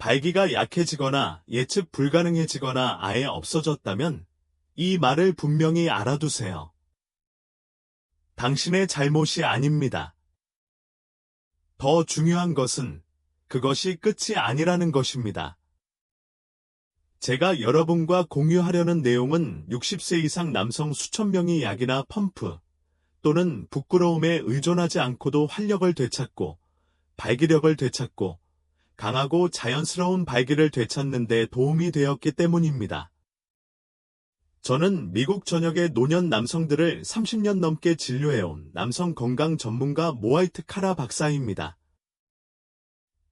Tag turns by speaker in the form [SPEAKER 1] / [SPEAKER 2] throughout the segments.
[SPEAKER 1] 발기가 약해지거나 예측 불가능해지거나 아예 없어졌다면 이 말을 분명히 알아두세요. 당신의 잘못이 아닙니다. 더 중요한 것은 그것이 끝이 아니라는 것입니다. 제가 여러분과 공유하려는 내용은 60세 이상 남성 수천 명이 약이나 펌프 또는 부끄러움에 의존하지 않고도 활력을 되찾고 발기력을 되찾고 강하고 자연스러운 발기를 되찾는 데 도움이 되었기 때문입니다. 저는 미국 전역의 노년 남성들을 30년 넘게 진료해온 남성 건강 전문가 모하이트 카라 박사입니다.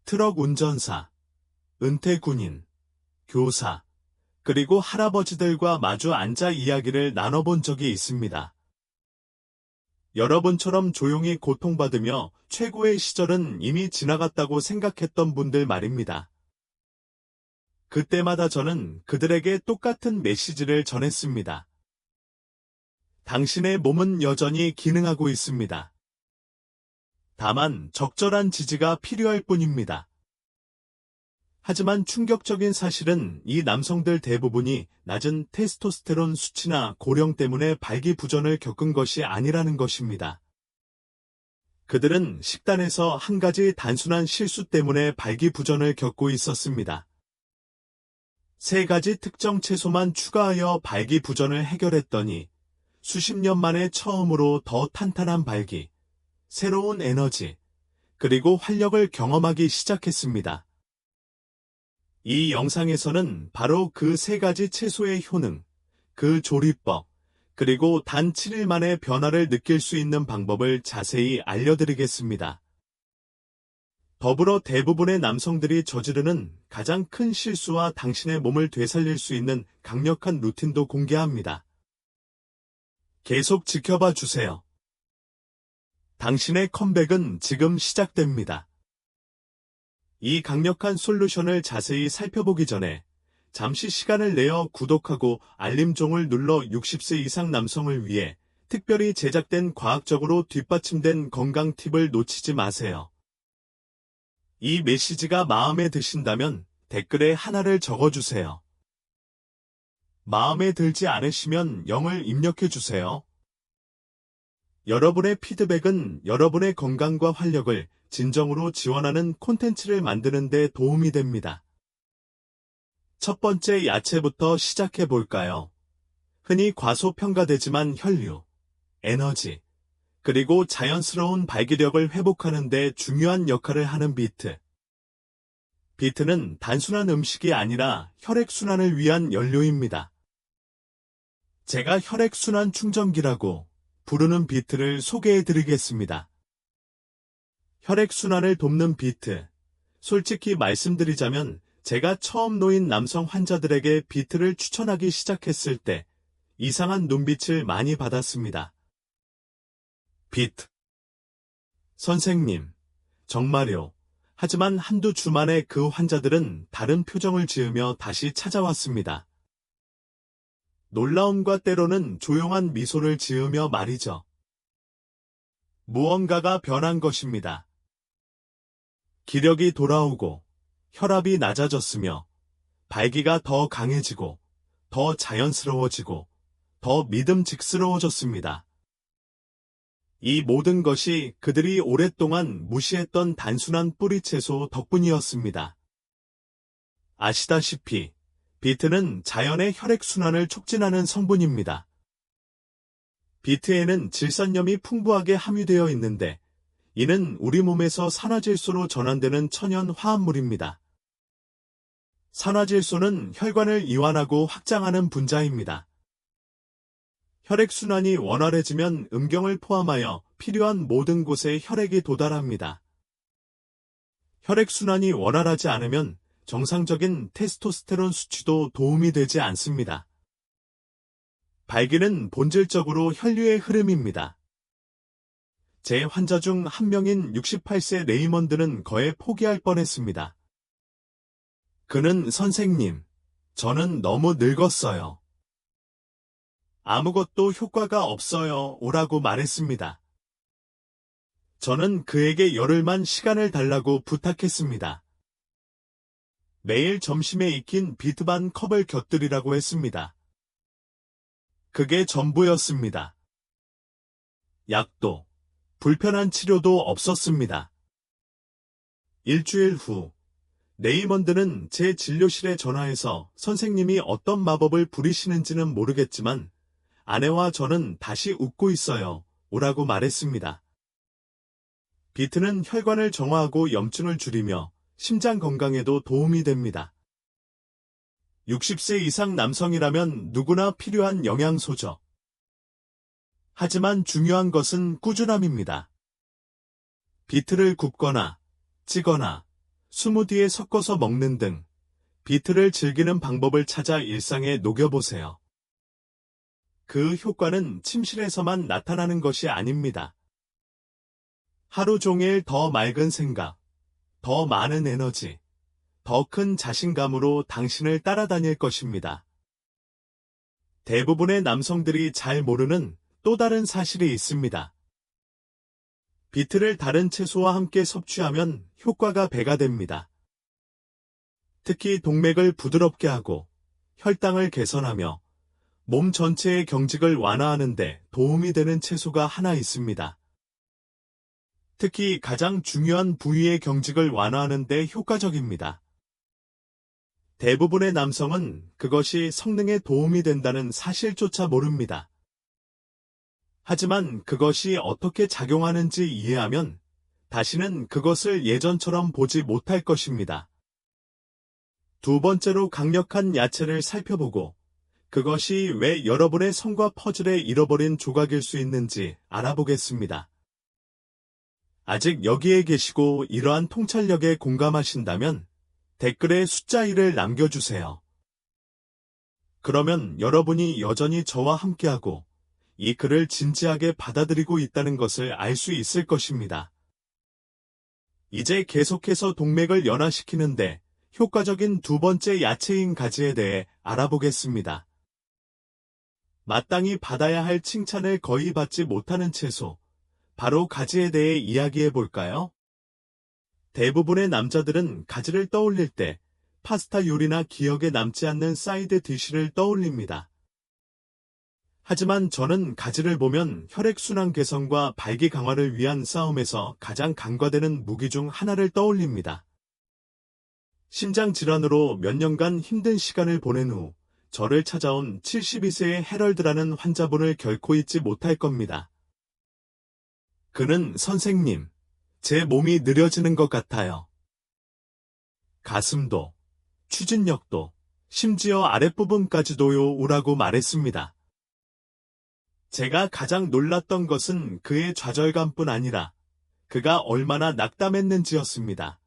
[SPEAKER 1] 트럭 운전사, 은퇴 군인, 교사, 그리고 할아버지들과 마주 앉아 이야기를 나눠본 적이 있습니다. 여러분처럼 조용히 고통받으며 최고의 시절은 이미 지나갔다고 생각했던 분들 말입니다. 그때마다 저는 그들에게 똑같은 메시지를 전했습니다. 당신의 몸은 여전히 기능하고 있습니다. 다만 적절한 지지가 필요할 뿐입니다. 하지만 충격적인 사실은 이 남성들 대부분이 낮은 테스토스테론 수치나 고령 때문에 발기부전을 겪은 것이 아니라는 것입니다. 그들은 식단에서 한 가지 단순한 실수 때문에 발기부전을 겪고 있었습니다. 세 가지 특정 채소만 추가하여 발기부전을 해결했더니 수십 년 만에 처음으로 더 탄탄한 발기, 새로운 에너지, 그리고 활력을 경험하기 시작했습니다. 이 영상에서는 바로 그 세 가지 채소의 효능, 그 조리법, 그리고 단 7일 만에 변화를 느낄 수 있는 방법을 자세히 알려드리겠습니다. 더불어 대부분의 남성들이 저지르는 가장 큰 실수와 당신의 몸을 되살릴 수 있는 강력한 루틴도 공개합니다. 계속 지켜봐 주세요. 당신의 컴백은 지금 시작됩니다. 이 강력한 솔루션을 자세히 살펴보기 전에 잠시 시간을 내어 구독하고 알림종을 눌러 60세 이상 남성을 위해 특별히 제작된 과학적으로 뒷받침된 건강 팁을 놓치지 마세요. 이 메시지가 마음에 드신다면 댓글에 하나를 적어주세요. 마음에 들지 않으시면 0을 입력해주세요. 여러분의 피드백은 여러분의 건강과 활력을 진정으로 지원하는 콘텐츠를 만드는 데 도움이 됩니다. 첫 번째 야채부터 시작해 볼까요? 흔히 과소평가되지만 혈류, 에너지, 그리고 자연스러운 발기력을 회복하는 데 중요한 역할을 하는 비트. 비트는 단순한 음식이 아니라 혈액순환을 위한 연료입니다. 제가 혈액순환 충전기라고 부르는 비트를 소개해 드리겠습니다. 혈액순환을 돕는 비트. 솔직히 말씀드리자면 제가 처음 노인 남성 환자들에게 비트를 추천하기 시작했을 때 이상한 눈빛을 많이 받았습니다. 비트. 선생님, 정말요. 하지만 한두 주 만에 그 환자들은 다른 표정을 지으며 다시 찾아왔습니다. 놀라움과 때로는 조용한 미소를 지으며 말이죠. 무언가가 변한 것입니다. 기력이 돌아오고 혈압이 낮아졌으며 발기가 더 강해지고 더 자연스러워지고 더 믿음직스러워졌습니다. 이 모든 것이 그들이 오랫동안 무시했던 단순한 뿌리채소 덕분이었습니다. 아시다시피 비트는 자연의 혈액순환을 촉진하는 성분입니다. 비트에는 질산염이 풍부하게 함유되어 있는데 이는 우리 몸에서 산화질소로 전환되는 천연 화합물입니다. 산화질소는 혈관을 이완하고 확장하는 분자입니다. 혈액순환이 원활해지면 음경을 포함하여 필요한 모든 곳에 혈액이 도달합니다. 혈액순환이 원활하지 않으면 정상적인 테스토스테론 수치도 도움이 되지 않습니다. 발기는 본질적으로 혈류의 흐름입니다. 제 환자 중 한 명인 68세 레이먼드는 거의 포기할 뻔했습니다. 그는 선생님, 저는 너무 늙었어요. 아무것도 효과가 없어요. 오라고 말했습니다. 저는 그에게 열흘만 시간을 달라고 부탁했습니다. 매일 점심에 익힌 비트 반 컵을 곁들이라고 했습니다. 그게 전부였습니다. 약도, 불편한 치료도 없었습니다. 일주일 후, 레이먼드는 제 진료실에 전화해서 선생님이 어떤 마법을 부리시는지는 모르겠지만 아내와 저는 다시 웃고 있어요. 오라고 말했습니다. 비트는 혈관을 정화하고 염증을 줄이며 심장 건강에도 도움이 됩니다. 60세 이상 남성이라면 누구나 필요한 영양소죠. 하지만 중요한 것은 꾸준함입니다. 비트를 굽거나 찌거나 스무디에 섞어서 먹는 등 비트를 즐기는 방법을 찾아 일상에 녹여보세요. 그 효과는 침실에서만 나타나는 것이 아닙니다. 하루 종일 더 맑은 생각, 더 많은 에너지, 더 큰 자신감으로 당신을 따라다닐 것입니다. 대부분의 남성들이 잘 모르는 또 다른 사실이 있습니다. 비트를 다른 채소와 함께 섭취하면 효과가 배가 됩니다. 특히 동맥을 부드럽게 하고 혈당을 개선하며 몸 전체의 경직을 완화하는 데 도움이 되는 채소가 하나 있습니다. 특히 가장 중요한 부위의 경직을 완화하는 데 효과적입니다. 대부분의 남성은 그것이 성능에 도움이 된다는 사실조차 모릅니다. 하지만 그것이 어떻게 작용하는지 이해하면 다시는 그것을 예전처럼 보지 못할 것입니다. 두 번째로 강력한 야채를 살펴보고 그것이 왜 여러분의 성과 퍼즐의 잃어버린 조각일 수 있는지 알아보겠습니다. 아직 여기에 계시고 이러한 통찰력에 공감하신다면 댓글에 숫자 1을 남겨주세요. 그러면 여러분이 여전히 저와 함께하고 이 글을 진지하게 받아들이고 있다는 것을 알 수 있을 것입니다. 이제 계속해서 동맥을 연화시키는데 효과적인 두 번째 야채인 가지에 대해 알아보겠습니다. 마땅히 받아야 할 칭찬을 거의 받지 못하는 채소, 바로 가지에 대해 이야기해 볼까요? 대부분의 남자들은 가지를 떠올릴 때 파스타 요리나 기억에 남지 않는 사이드 디쉬를 떠올립니다. 하지만 저는 가지를 보면 혈액순환 개선과 발기 강화를 위한 싸움에서 가장 간과되는 무기 중 하나를 떠올립니다. 심장 질환으로 몇 년간 힘든 시간을 보낸 후 저를 찾아온 72세의 해럴드라는 환자분을 결코 잊지 못할 겁니다. 그는 선생님, 제 몸이 느려지는 것 같아요. 가슴도, 추진력도, 심지어 아랫부분까지도요 오라고 말했습니다. 제가 가장 놀랐던 것은 그의 좌절감뿐 아니라 그가 얼마나 낙담했는지였습니다.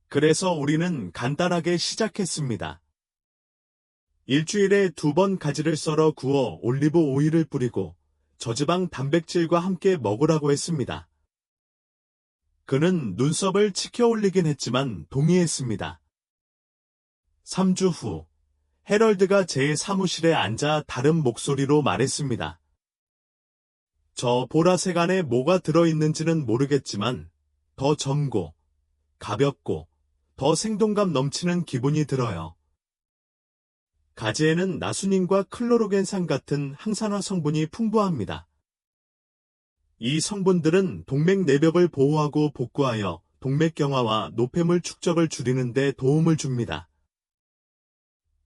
[SPEAKER 1] 그래서 우리는 간단하게 시작했습니다. 일주일에 2번 가지를 썰어 구워 올리브 오일을 뿌리고 저지방 단백질과 함께 먹으라고 했습니다. 그는 눈썹을 치켜 올리긴 했지만 동의했습니다. 3주 후, 해럴드가 제 사무실에 앉아 다른 목소리로 말했습니다. 저 보라색 안에 뭐가 들어있는지는 모르겠지만 더 젊고 가볍고 더 생동감 넘치는 기분이 들어요. 가지에는 나수닌과 클로로겐산 같은 항산화 성분이 풍부합니다. 이 성분들은 동맥 내벽을 보호하고 복구하여 동맥 경화와 노폐물 축적을 줄이는 데 도움을 줍니다.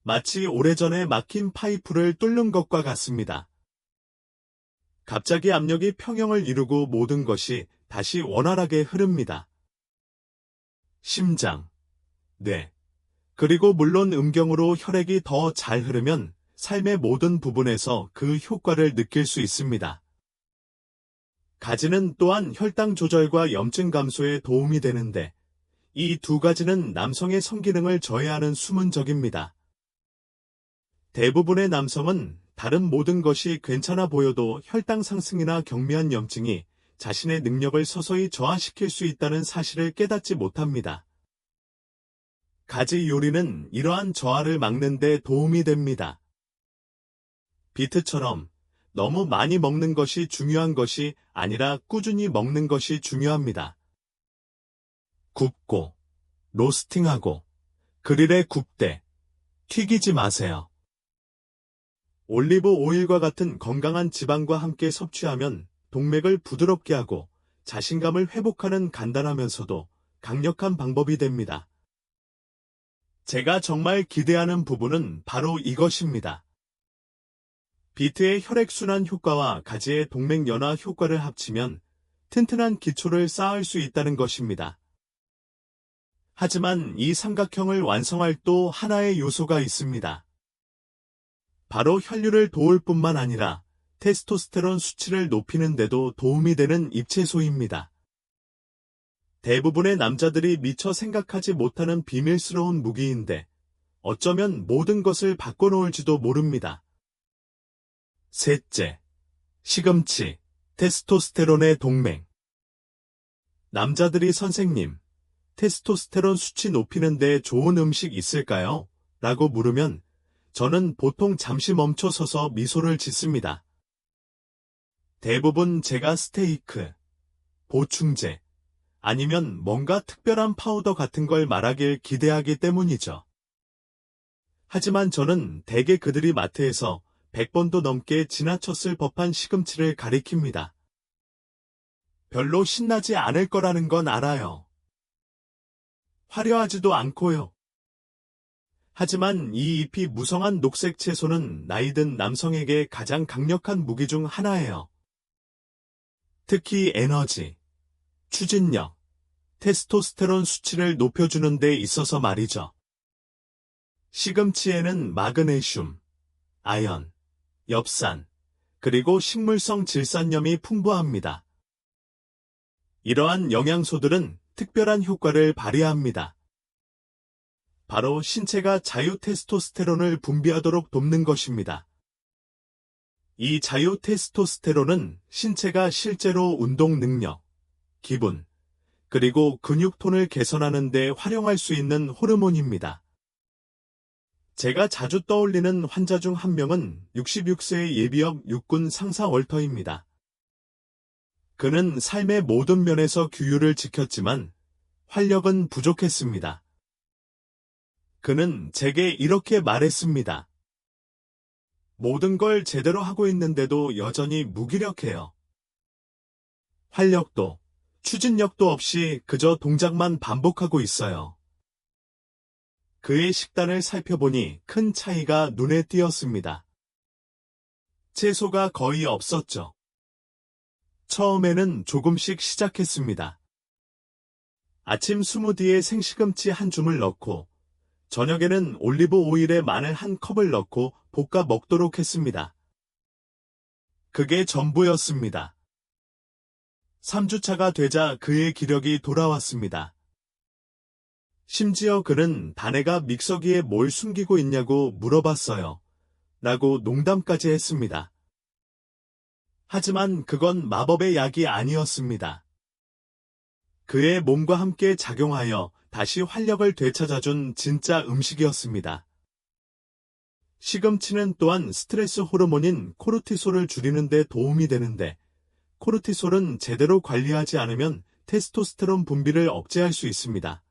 [SPEAKER 1] 마치 오래전에 막힌 파이프를 뚫는 것과 같습니다. 갑자기 압력이 평형을 이루고 모든 것이 다시 원활하게 흐릅니다. 심장, 뇌, 그리고 물론 음경으로 혈액이 더 잘 흐르면 삶의 모든 부분에서 그 효과를 느낄 수 있습니다. 가지는 또한 혈당 조절과 염증 감소에 도움이 되는데 이 두 가지는 남성의 성기능을 저해하는 숨은 적입니다. 대부분의 남성은 다른 모든 것이 괜찮아 보여도 혈당 상승이나 경미한 염증이 자신의 능력을 서서히 저하시킬 수 있다는 사실을 깨닫지 못합니다. 가지 요리는 이러한 저하를 막는 데 도움이 됩니다. 비트처럼 너무 많이 먹는 것이 중요한 것이 아니라 꾸준히 먹는 것이 중요합니다. 굽고, 로스팅하고, 그릴에 굽되 튀기지 마세요. 올리브 오일과 같은 건강한 지방과 함께 섭취하면 동맥을 부드럽게 하고 자신감을 회복하는 간단하면서도 강력한 방법이 됩니다. 제가 정말 기대하는 부분은 바로 이것입니다. 비트의 혈액순환 효과와 가지의 동맥 연화 효과를 합치면 튼튼한 기초를 쌓을 수 있다는 것입니다. 하지만 이 삼각형을 완성할 또 하나의 요소가 있습니다. 바로 혈류를 도울 뿐만 아니라 테스토스테론 수치를 높이는 데도 도움이 되는 잎채소입니다. 대부분의 남자들이 미처 생각하지 못하는 비밀스러운 무기인데 어쩌면 모든 것을 바꿔놓을지도 모릅니다. 셋째, 시금치, 테스토스테론의 동맹. 남자들이 선생님, 테스토스테론 수치 높이는 데 좋은 음식 있을까요? 라고 물으면 저는 보통 잠시 멈춰서서 미소를 짓습니다. 대부분 제가 스테이크, 보충제, 아니면 뭔가 특별한 파우더 같은 걸 말하길 기대하기 때문이죠. 하지만 저는 대개 그들이 마트에서 100번도 넘게 지나쳤을 법한 시금치를 가리킵니다. 별로 신나지 않을 거라는 건 알아요. 화려하지도 않고요. 하지만 이 잎이 무성한 녹색 채소는 나이든 남성에게 가장 강력한 무기 중 하나예요. 특히 에너지, 추진력, 테스토스테론 수치를 높여주는 데 있어서 말이죠. 시금치에는 마그네슘, 아연, 엽산, 그리고 식물성 질산염이 풍부합니다. 이러한 영양소들은 특별한 효과를 발휘합니다. 바로 신체가 자유 테스토스테론을 분비하도록 돕는 것입니다. 이 자유 테스토스테론은 신체가 실제로 운동 능력, 기분, 그리고 근육 톤을 개선하는 데 활용할 수 있는 호르몬입니다. 제가 자주 떠올리는 환자 중 한 명은 66세의 예비역 육군 상사 월터입니다. 그는 삶의 모든 면에서 규율을 지켰지만 활력은 부족했습니다. 그는 제게 이렇게 말했습니다. 모든 걸 제대로 하고 있는데도 여전히 무기력해요. 활력도, 추진력도 없이 그저 동작만 반복하고 있어요. 그의 식단을 살펴보니 큰 차이가 눈에 띄었습니다. 채소가 거의 없었죠. 처음에는 조금씩 시작했습니다. 아침 스무디에 생시금치 한 줌을 넣고 저녁에는 올리브 오일에 마늘 한 컵을 넣고 볶아 먹도록 했습니다. 그게 전부였습니다. 3주차가 되자 그의 기력이 돌아왔습니다. 심지어 그는 다네가 믹서기에 뭘 숨기고 있냐고 물어봤어요. 라고 농담까지 했습니다. 하지만 그건 마법의 약이 아니었습니다. 그의 몸과 함께 작용하여 다시 활력을 되찾아준 진짜 음식이었습니다. 시금치는 또한 스트레스 호르몬인 코르티솔을 줄이는 데 도움이 되는데 코르티솔은 제대로 관리하지 않으면 테스토스테론 분비를 억제할 수 있습니다.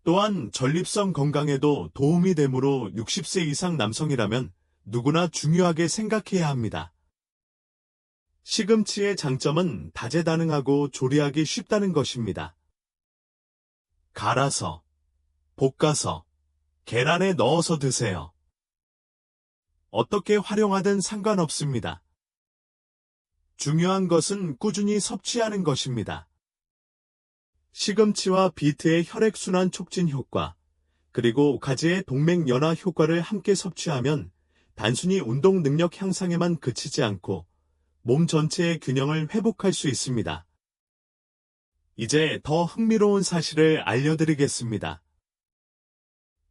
[SPEAKER 1] 또한 전립선 건강에도 도움이 되므로 60세 이상 남성이라면 누구나 중요하게 생각해야 합니다. 시금치의 장점은 다재다능하고 조리하기 쉽다는 것입니다. 갈아서, 볶아서, 계란에 넣어서 드세요. 어떻게 활용하든 상관없습니다. 중요한 것은 꾸준히 섭취하는 것입니다. 시금치와 비트의 혈액순환 촉진 효과, 그리고 가지의 동맥 연화 효과를 함께 섭취하면 단순히 운동 능력 향상에만 그치지 않고 몸 전체의 균형을 회복할 수 있습니다. 이제 더 흥미로운 사실을 알려드리겠습니다.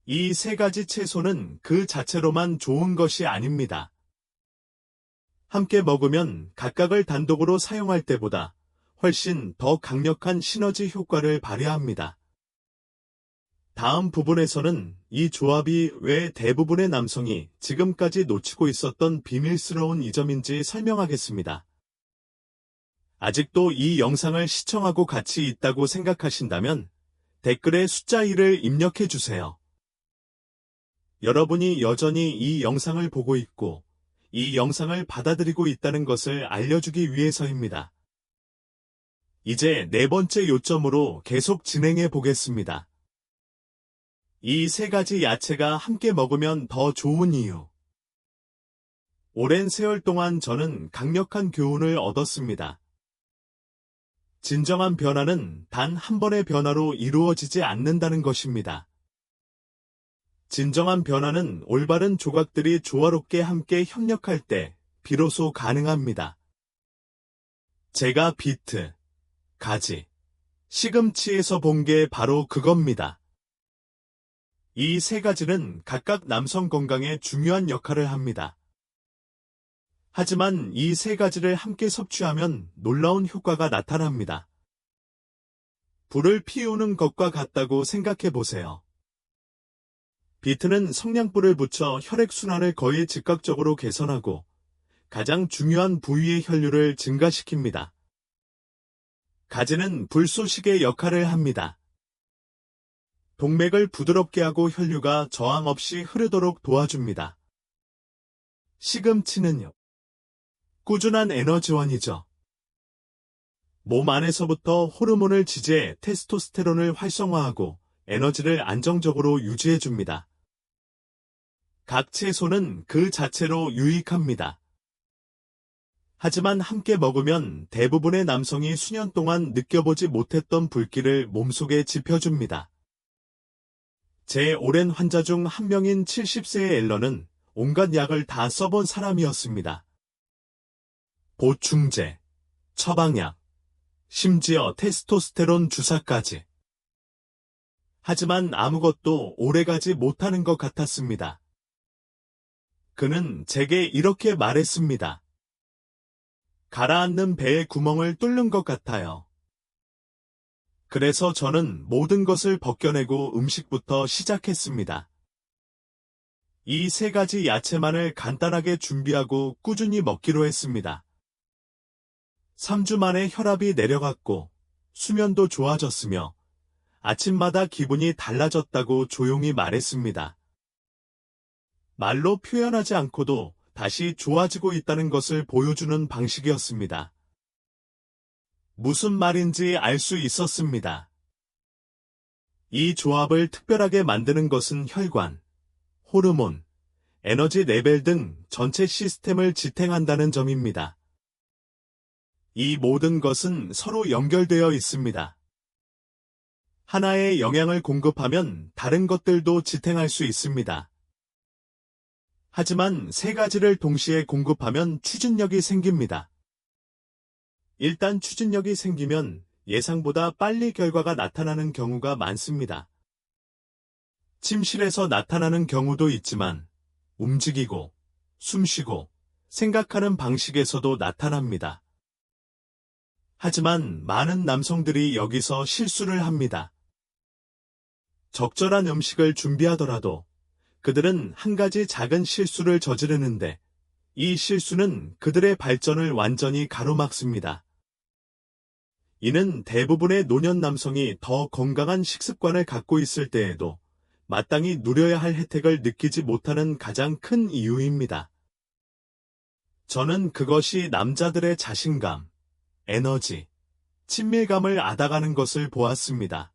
[SPEAKER 1] 이 세 가지 채소는 그 자체로만 좋은 것이 아닙니다. 함께 먹으면 각각을 단독으로 사용할 때보다 훨씬 더 강력한 시너지 효과를 발휘합니다. 다음 부분에서는 이 조합이 왜 대부분의 남성이 지금까지 놓치고 있었던 비밀스러운 이점인지 설명하겠습니다. 아직도 이 영상을 시청하고 같이 있다고 생각하신다면 댓글에 숫자 1을 입력해 주세요. 여러분이 여전히 이 영상을 보고 있고 이 영상을 받아들이고 있다는 것을 알려주기 위해서입니다. 이제 네 번째 요점으로 계속 진행해 보겠습니다. 이 세 가지 야채가 함께 먹으면 더 좋은 이유. 오랜 세월 동안 저는 강력한 교훈을 얻었습니다. 진정한 변화는 단 한 번의 변화로 이루어지지 않는다는 것입니다. 진정한 변화는 올바른 조각들이 조화롭게 함께 협력할 때 비로소 가능합니다. 제가 비트, 가지, 시금치에서 본 게 바로 그겁니다. 이 세 가지는 각각 남성 건강에 중요한 역할을 합니다. 하지만 이 세 가지를 함께 섭취하면 놀라운 효과가 나타납니다. 불을 피우는 것과 같다고 생각해 보세요. 비트는 성냥불을 붙여 혈액순환을 거의 즉각적으로 개선하고 가장 중요한 부위의 혈류를 증가시킵니다. 가지는 불쏘시개 역할을 합니다. 동맥을 부드럽게 하고 혈류가 저항 없이 흐르도록 도와줍니다. 시금치는요. 꾸준한 에너지원이죠. 몸 안에서부터 호르몬을 지지해 테스토스테론을 활성화하고 에너지를 안정적으로 유지해줍니다. 각 채소는 그 자체로 유익합니다. 하지만 함께 먹으면 대부분의 남성이 수년 동안 느껴보지 못했던 불길을 몸속에 지펴줍니다. 제 오랜 환자 중 한 명인 70세의 앨런은 온갖 약을 다 써본 사람이었습니다. 보충제, 처방약, 심지어 테스토스테론 주사까지. 하지만 아무것도 오래가지 못하는 것 같았습니다. 그는 제게 이렇게 말했습니다. 가라앉는 배의 구멍을 뚫는 것 같아요. 그래서 저는 모든 것을 벗겨내고 음식부터 시작했습니다. 이 세 가지 야채만을 간단하게 준비하고 꾸준히 먹기로 했습니다. 3주 만에 혈압이 내려갔고 수면도 좋아졌으며 아침마다 기분이 달라졌다고 조용히 말했습니다. 말로 표현하지 않고도 다시 좋아지고 있다는 것을 보여주는 방식이었습니다. 무슨 말인지 알 수 있었습니다. 이 조합을 특별하게 만드는 것은 혈관, 호르몬, 에너지 레벨 등 전체 시스템을 지탱한다는 점입니다. 이 모든 것은 서로 연결되어 있습니다. 하나의 영양을 공급하면 다른 것들도 지탱할 수 있습니다. 하지만 세 가지를 동시에 공급하면 추진력이 생깁니다. 일단 추진력이 생기면 예상보다 빨리 결과가 나타나는 경우가 많습니다. 침실에서 나타나는 경우도 있지만 움직이고, 숨쉬고, 생각하는 방식에서도 나타납니다. 하지만 많은 남성들이 여기서 실수를 합니다. 적절한 음식을 준비하더라도 그들은 한 가지 작은 실수를 저지르는데 이 실수는 그들의 발전을 완전히 가로막습니다. 이는 대부분의 노년 남성이 더 건강한 식습관을 갖고 있을 때에도 마땅히 누려야 할 혜택을 느끼지 못하는 가장 큰 이유입니다. 저는 그것이 남자들의 자신감, 에너지, 친밀감을 앗아가는 것을 보았습니다.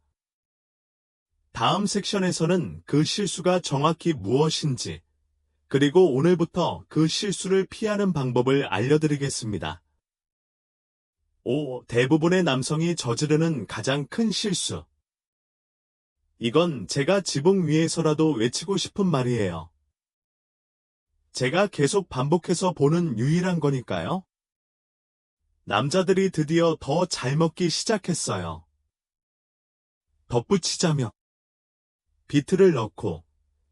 [SPEAKER 1] 다음 섹션에서는 그 실수가 정확히 무엇인지, 그리고 오늘부터 그 실수를 피하는 방법을 알려드리겠습니다. 5. 대부분의 남성이 저지르는 가장 큰 실수. 이건 제가 지붕 위에서라도 외치고 싶은 말이에요. 제가 계속 반복해서 보는 유일한 거니까요. 남자들이 드디어 더 잘 먹기 시작했어요. 덧붙이자면 비트를 넣고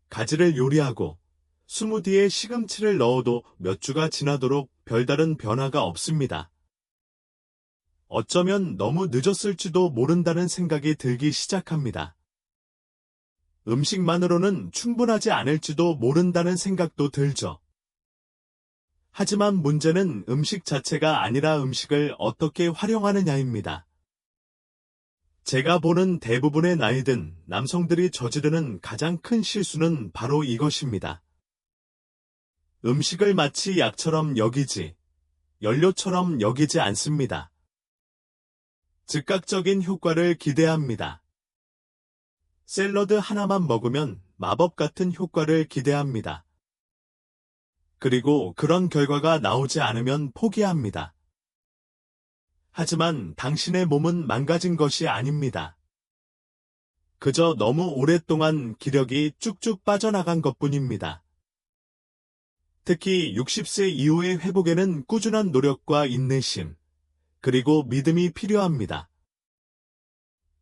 [SPEAKER 1] 가지를 요리하고 스무디에 시금치를 넣어도 몇 주가 지나도록 별다른 변화가 없습니다. 어쩌면 너무 늦었을지도 모른다는 생각이 들기 시작합니다. 음식만으로는 충분하지 않을지도 모른다는 생각도 들죠. 하지만 문제는 음식 자체가 아니라 음식을 어떻게 활용하느냐입니다. 제가 보는 대부분의 나이든 남성들이 저지르는 가장 큰 실수는 바로 이것입니다. 음식을 마치 약처럼 여기지, 연료처럼 여기지 않습니다. 즉각적인 효과를 기대합니다. 샐러드 하나만 먹으면 마법 같은 효과를 기대합니다. 그리고 그런 결과가 나오지 않으면 포기합니다. 하지만 당신의 몸은 망가진 것이 아닙니다. 그저 너무 오랫동안 기력이 쭉쭉 빠져나간 것뿐입니다. 특히 60세 이후의 회복에는 꾸준한 노력과 인내심, 그리고 믿음이 필요합니다.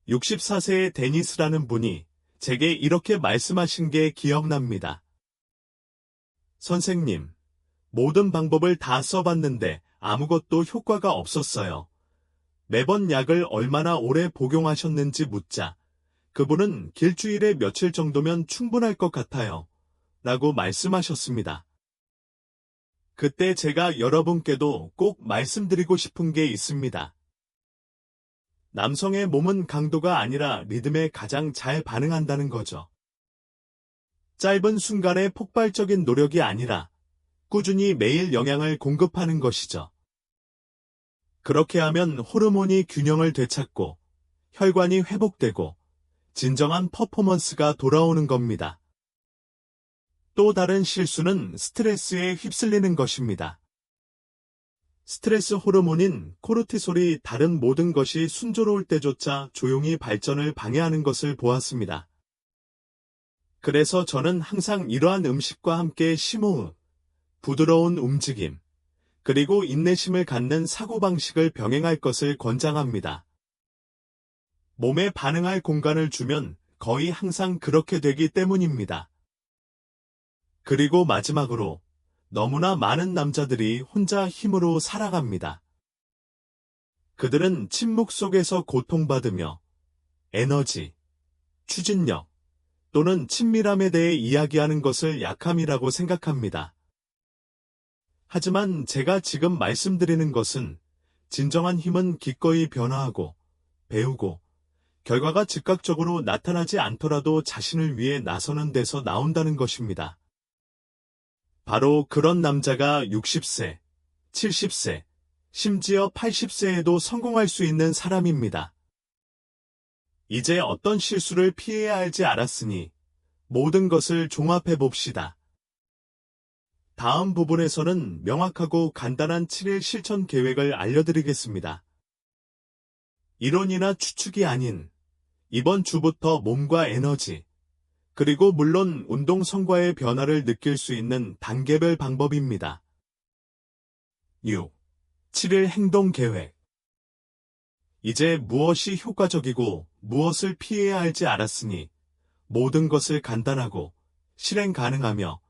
[SPEAKER 1] 64세의 데니스라는 분이 제게 이렇게 말씀하신 게 기억납니다. 선생님, 모든 방법을 다 써봤는데 아무것도 효과가 없었어요. 매번 약을 얼마나 오래 복용하셨는지 묻자 그분은 일주일에 며칠 정도면 충분할 것 같아요. 라고 말씀하셨습니다. 그때 제가 여러분께도 꼭 말씀드리고 싶은 게 있습니다. 남성의 몸은 강도가 아니라 리듬에 가장 잘 반응한다는 거죠. 짧은 순간의 폭발적인 노력이 아니라 꾸준히 매일 영양을 공급하는 것이죠. 그렇게 하면 호르몬이 균형을 되찾고 혈관이 회복되고 진정한 퍼포먼스가 돌아오는 겁니다. 또 다른 실수는 스트레스에 휩쓸리는 것입니다. 스트레스 호르몬인 코르티솔이 다른 모든 것이 순조로울 때조차 조용히 발전을 방해하는 것을 보았습니다. 그래서 저는 항상 이러한 음식과 함께 심호흡, 부드러운 움직임, 그리고 인내심을 갖는 사고방식을 병행할 것을 권장합니다. 몸에 반응할 공간을 주면 거의 항상 그렇게 되기 때문입니다. 그리고 마지막으로 너무나 많은 남자들이 혼자 힘으로 살아갑니다. 그들은 침묵 속에서 고통받으며 에너지, 추진력 또는 친밀함에 대해 이야기하는 것을 약함이라고 생각합니다. 하지만 제가 지금 말씀드리는 것은 진정한 힘은 기꺼이 변화하고 배우고 결과가 즉각적으로 나타나지 않더라도 자신을 위해 나서는 데서 나온다는 것입니다. 바로 그런 남자가 60세, 70세, 심지어 80세에도 성공할 수 있는 사람입니다. 이제 어떤 실수를 피해야 할지 알았으니 모든 것을 종합해 봅시다. 다음 부분에서는 명확하고 간단한 7일 실천 계획을 알려드리겠습니다. 이론이나 추측이 아닌 이번 주부터 몸과 에너지, 그리고 물론 운동 성과의 변화를 느낄 수 있는 단계별 방법입니다. 6. 7일 행동 계획. 이제 무엇이 효과적이고 무엇을 피해야 할지 알았으니 모든 것을 간단하고 실행 가능하며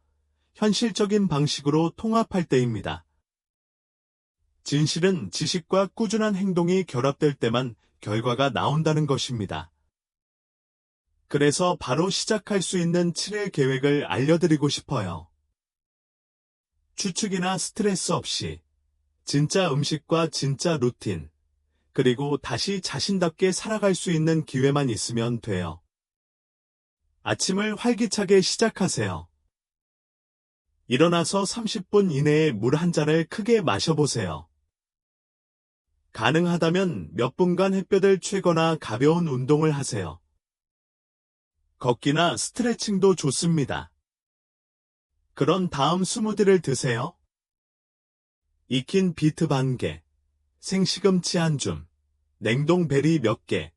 [SPEAKER 1] 현실적인 방식으로 통합할 때입니다. 진실은 지식과 꾸준한 행동이 결합될 때만 결과가 나온다는 것입니다. 그래서 바로 시작할 수 있는 7일 계획을 알려드리고 싶어요. 추측이나 스트레스 없이 진짜 음식과 진짜 루틴, 그리고 다시 자신답게 살아갈 수 있는 기회만 있으면 돼요. 아침을 활기차게 시작하세요. 일어나서 30분 이내에 물 한 잔을 크게 마셔보세요. 가능하다면 몇 분간 햇볕을 쬐거나 가벼운 운동을 하세요. 걷기나 스트레칭도 좋습니다. 그런 다음 스무디를 드세요. 익힌 비트 반 개, 생시금치 한 줌, 냉동 베리 몇 개,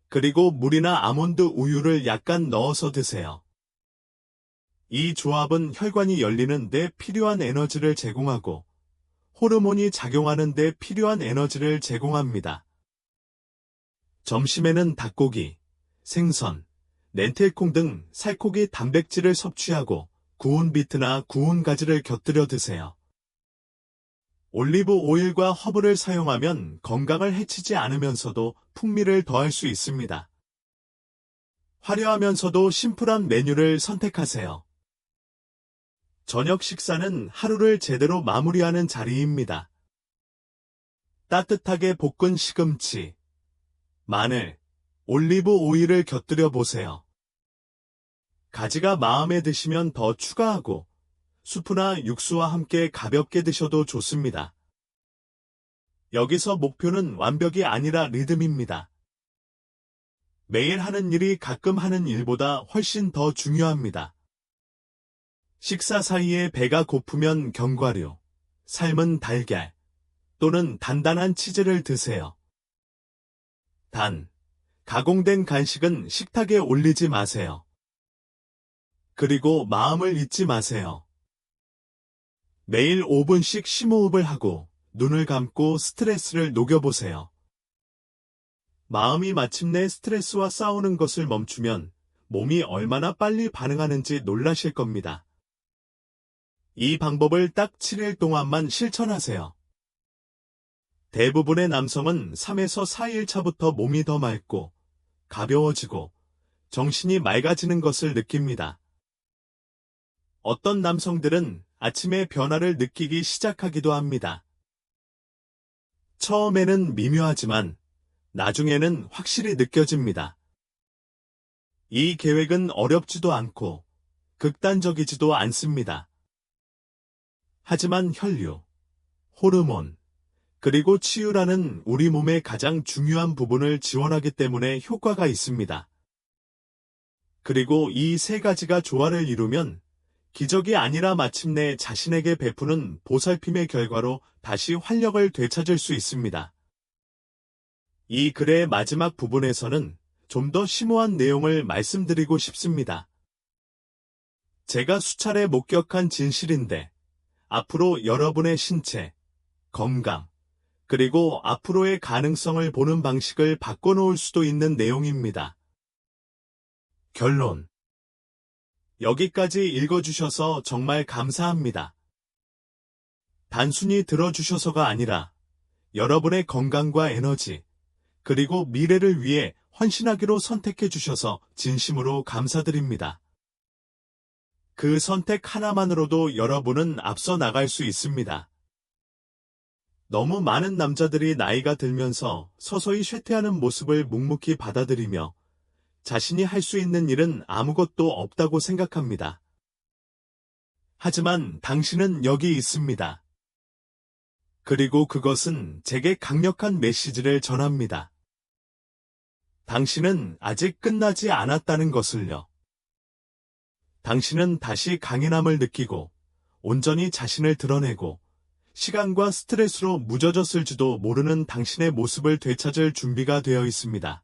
[SPEAKER 1] 그리고 물이나 아몬드 우유를 약간 넣어서 드세요. 이 조합은 혈관이 열리는 데 필요한 에너지를 제공하고 호르몬이 작용하는 데 필요한 에너지를 제공합니다. 점심에는 닭고기, 생선, 렌틸콩 등 살코기 단백질을 섭취하고 구운 비트나 구운 가지를 곁들여 드세요. 올리브 오일과 허브를 사용하면 건강을 해치지 않으면서도 풍미를 더할 수 있습니다. 화려하면서도 심플한 메뉴를 선택하세요. 저녁 식사는 하루를 제대로 마무리하는 자리입니다. 따뜻하게 볶은 시금치, 마늘, 올리브 오일을 곁들여 보세요. 가지가 마음에 드시면 더 추가하고 수프나 육수와 함께 가볍게 드셔도 좋습니다. 여기서 목표는 완벽이 아니라 리듬입니다. 매일 하는 일이 가끔 하는 일보다 훨씬 더 중요합니다. 식사 사이에 배가 고프면 견과류, 삶은 달걀 또는 단단한 치즈를 드세요. 단, 가공된 간식은 식탁에 올리지 마세요. 그리고 마음을 잊지 마세요. 매일 5분씩 심호흡을 하고 눈을 감고 스트레스를 녹여보세요. 마음이 마침내 스트레스와 싸우는 것을 멈추면 몸이 얼마나 빨리 반응하는지 놀라실 겁니다. 이 방법을 딱 7일 동안만 실천하세요. 대부분의 남성은 3에서 4일 차부터 몸이 더 맑고 가벼워지고 정신이 맑아지는 것을 느낍니다. 어떤 남성들은 아침에 변화를 느끼기 시작하기도 합니다. 처음에는 미묘하지만 나중에는 확실히 느껴집니다. 이 계획은 어렵지도 않고 극단적이지도 않습니다. 하지만 혈류, 호르몬, 그리고 치유라는 우리 몸의 가장 중요한 부분을 지원하기 때문에 효과가 있습니다. 그리고 이 세 가지가 조화를 이루면 기적이 아니라 마침내 자신에게 베푸는 보살핌의 결과로 다시 활력을 되찾을 수 있습니다. 이 글의 마지막 부분에서는 좀 더 심오한 내용을 말씀드리고 싶습니다. 제가 수차례 목격한 진실인데 앞으로 여러분의 신체, 건강, 그리고 앞으로의 가능성을 보는 방식을 바꿔놓을 수도 있는 내용입니다. 결론. 여기까지 읽어주셔서 정말 감사합니다. 단순히 들어주셔서가 아니라 여러분의 건강과 에너지, 그리고 미래를 위해 헌신하기로 선택해 주셔서 진심으로 감사드립니다. 그 선택 하나만으로도 여러분은 앞서 나갈 수 있습니다. 너무 많은 남자들이 나이가 들면서 서서히 쇠퇴하는 모습을 묵묵히 받아들이며 자신이 할 수 있는 일은 아무것도 없다고 생각합니다. 하지만 당신은 여기 있습니다. 그리고 그것은 제게 강력한 메시지를 전합니다. 당신은 아직 끝나지 않았다는 것을요. 당신은 다시 강인함을 느끼고 온전히 자신을 드러내고 시간과 스트레스로 무뎌졌을지도 모르는 당신의 모습을 되찾을 준비가 되어 있습니다.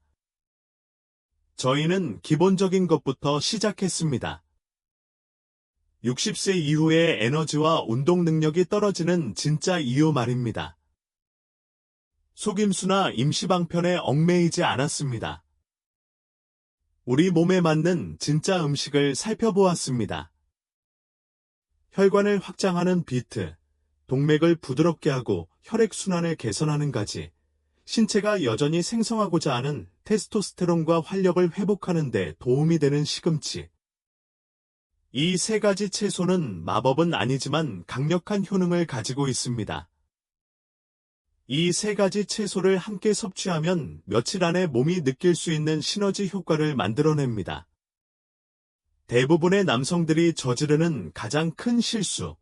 [SPEAKER 1] 저희는 기본적인 것부터 시작했습니다. 60세 이후에 에너지와 운동 능력이 떨어지는 진짜 이유 말입니다. 속임수나 임시방편에 얽매이지 않았습니다. 우리 몸에 맞는 진짜 음식을 살펴보았습니다. 혈관을 확장하는 비트, 동맥을 부드럽게 하고 혈액순환을 개선하는 가지, 신체가 여전히 생성하고자 하는 테스토스테론과 활력을 회복하는 데 도움이 되는 시금치. 이 세 가지 채소는 마법은 아니지만 강력한 효능을 가지고 있습니다. 이 세 가지 채소를 함께 섭취하면 며칠 안에 몸이 느낄 수 있는 시너지 효과를 만들어냅니다. 대부분의 남성들이 저지르는 가장 큰 실수,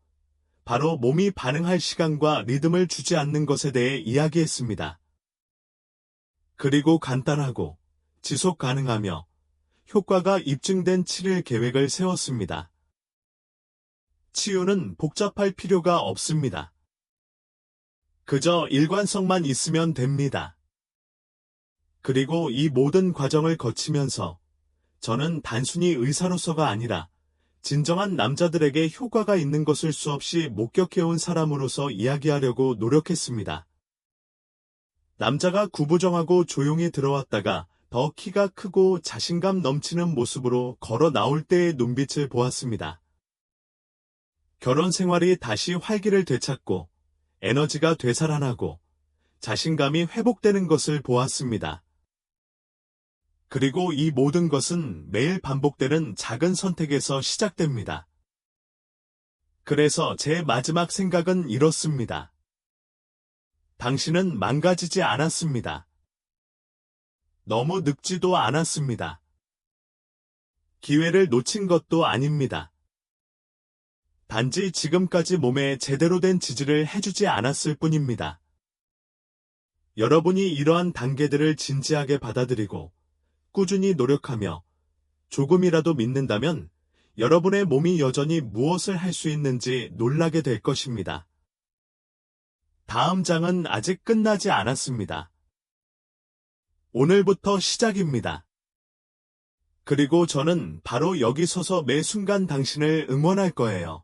[SPEAKER 1] 바로 몸이 반응할 시간과 리듬을 주지 않는 것에 대해 이야기했습니다. 그리고 간단하고 지속 가능하며 효과가 입증된 7일 계획을 세웠습니다. 치유는 복잡할 필요가 없습니다. 그저 일관성만 있으면 됩니다. 그리고 이 모든 과정을 거치면서 저는 단순히 의사로서가 아니라 진정한 남자들에게 효과가 있는 것을 수없이 목격해온 사람으로서 이야기하려고 노력했습니다. 남자가 구부정하고 조용히 들어왔다가 더 키가 크고 자신감 넘치는 모습으로 걸어 나올 때의 눈빛을 보았습니다. 결혼 생활이 다시 활기를 되찾고 에너지가 되살아나고 자신감이 회복되는 것을 보았습니다. 그리고 이 모든 것은 매일 반복되는 작은 선택에서 시작됩니다. 그래서 제 마지막 생각은 이렇습니다. 당신은 망가지지 않았습니다. 너무 늙지도 않았습니다. 기회를 놓친 것도 아닙니다. 단지 지금까지 몸에 제대로 된 지지를 해주지 않았을 뿐입니다. 여러분이 이러한 단계들을 진지하게 받아들이고 꾸준히 노력하며 조금이라도 믿는다면 여러분의 몸이 여전히 무엇을 할 수 있는지 놀라게 될 것입니다. 다음 장은 아직 끝나지 않았습니다. 오늘부터 시작입니다. 그리고 저는 바로 여기 서서 매 순간 당신을 응원할 거예요.